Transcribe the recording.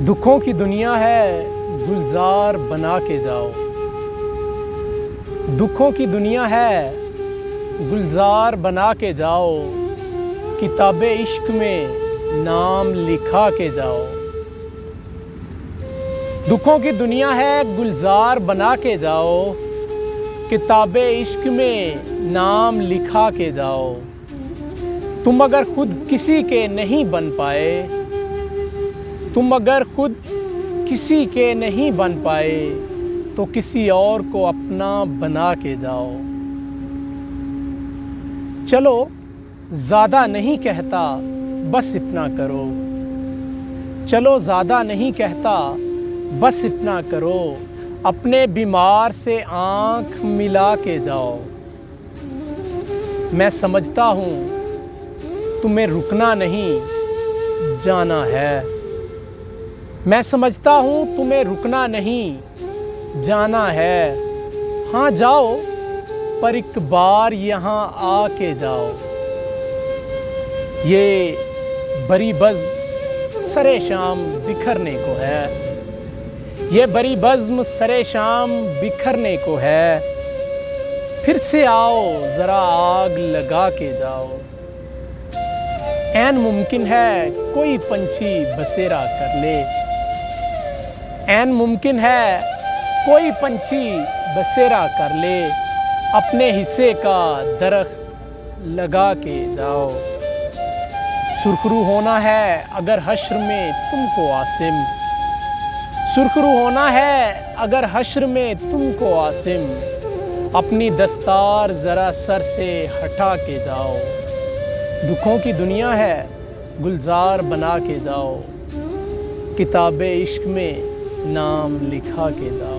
दुखों की दुनिया है, गुलजार बना के जाओ। दुखों की दुनिया है, गुलजार बना के जाओ। किताबे इश्क में नाम लिखा के जाओ। दुखों की दुनिया है, गुलजार बना के जाओ। किताबे इश्क में नाम लिखा के जाओ। तुम अगर खुद किसी के नहीं बन पाए, तुम अगर खुद किसी के नहीं बन पाए, तो किसी और को अपना बना के जाओ। चलो ज़्यादा नहीं कहता, बस इतना करो। चलो ज़्यादा नहीं कहता, बस इतना करो। अपने बीमार से आँख मिला के जाओ। मैं समझता हूँ तुम्हें रुकना नहीं, जाना है। मैं समझता हूँ तुम्हें रुकना नहीं, जाना है। हाँ जाओ, पर एक बार यहाँ आके जाओ। ये बड़ी बज़्म सरे शाम बिखरने को है। ये बड़ी बज़्म सरे शाम बिखरने को है। फिर से आओ, ज़रा आग लगा के जाओ। ऐन मुमकिन है कोई पंछी बसेरा कर ले। ऐन मुमकिन है कोई पंछी बसेरा कर ले। अपने हिस्से का दरख्त लगा के जाओ। सुरखरू होना है अगर हश्र में तुमको आसिम। सुरखरू होना है अगर हश्र में तुमको आसिम। अपनी दस्तार ज़रा सर से हटा के जाओ। दुखों की दुनिया है, गुलजार बना के जाओ। किताबे इश्क में नाम लिखा के जाओ।